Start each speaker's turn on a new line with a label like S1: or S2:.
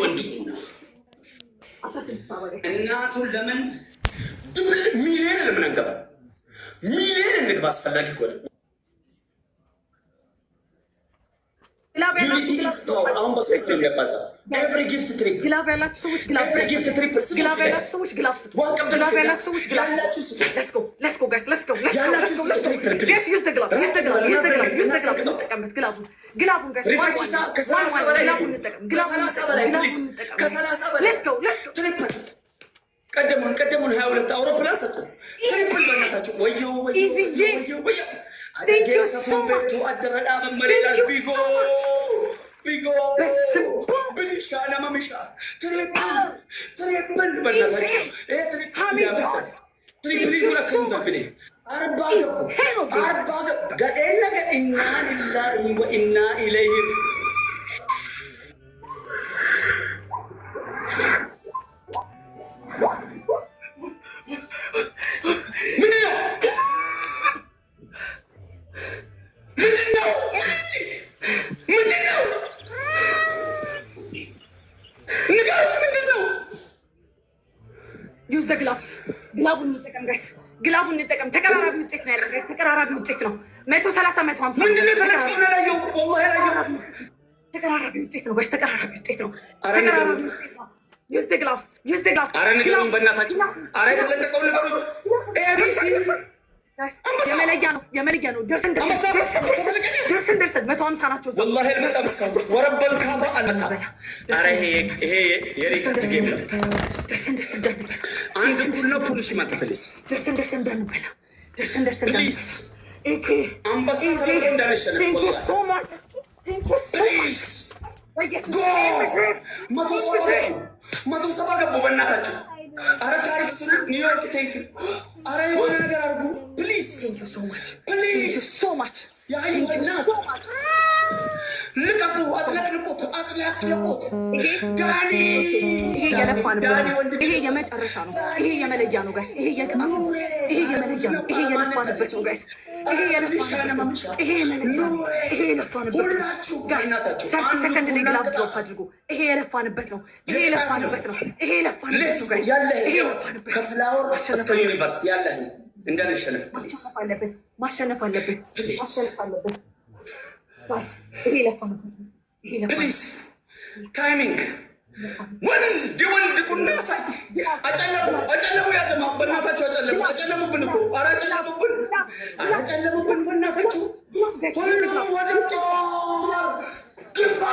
S1: ወንድቁና እናቱን ለምን ሚሊዮን ለምን አንገባ ሚሊዮን እንግባ አስፈላጊ ከሆነ Unity is power. I'm boss of them. Every gift triple.
S2: Gilavelat such glove.
S1: Every gift triple.
S2: Gilavelat such gloves. Gilavelat such gloves. Let's go. Let's go, guys. Let's go. Let's go. Let's go. Let's go. Yes, use the glove. Use the glove. Use the glove. Use the glove. Glove. Glove. Glove, guys. Let's go. Let's go.
S1: Triple. قدمون هؤلاء أوروبا سكوا. triple بناتهم. ويو.
S2: Easy. Thank you so much. Thank you so much.
S1: Bigo. Bilisha na mamisha. Triple
S2: Easy. Hamilton.
S1: Triple كم تبني. أربعة. قدنا إنا لله وإنا إليه.
S2: Use the glove. Glove on the guys. Glove on the ተቀራራቢ ውጤት ነው ያለው። ተቀራራቢ ውጤት ነው። 130 150 ተቀራራቢ ውጤት ነው። ጋይስ ተቀራራቢ ውጤት ነው። ተቀራራቢ ውጤት ነው። Use the glove. Use the glove.
S1: አረ ንገሩኝ በእናታችሁ። አረ የተለቀቀው ንገሩኝ። ኤቢሲ የመለያ ነው። ደርሰን 150 ናቸው። والله المتى مسكر ورب الكعبة المتى أره هي يريك تجيب له
S2: درسن
S1: عند كلنا بوليس ما تفلس
S2: درسن بلا درسن
S1: بليز
S2: إيه
S1: أم بس كم درشنا
S2: thank you so much
S1: بليز ما توصل قبل بناتك أره تاريخ سنة نيويورك thank you أره يقول لنا كاربو بليز
S2: thank you so much
S1: بليز
S2: thank you so much
S1: يا أيها الناس لقطوا أطلقوا داني
S2: ይሄ የመጨረሻ ነው። ይሄ የመለያ ነው ጋይስ። ይሄ የቅጣት ነው። ይሄ የመለያ ነው። ይሄ የለፋንበት ነው ጋይስ። ይሄ የለፋንበት ነው። ይሄ የመለያ ነው። ይሄ የለፋንበት ነው ጋይስ። ሰከንድ ላይ ግላብ ድሮፕ አድርጉ። ይሄ የለፋንበት ነው። ይሄ የለፋንበት ነው። ይሄ የለፋንበት ነው ጋይስ። ይሄ የለፋንበት
S1: ከፍላወር እስከ ዩኒቨርስ ያለህ እንዳንሸነፍ ፕሊዝ
S2: ማሸነፍ አለብን። ጋይስ ይሄ የለፋንበት ነው። ይሄ የለፋንበት
S1: ፕሊዝ ታይሚንግ ወንድ ቁና ሳይ አጨለሙ ያዘማ በእናታችሁ አጨለሙብን እኮ ኧረ አጨለሙብን በእናታችሁ ሁሉም ወደ ጦር ግባ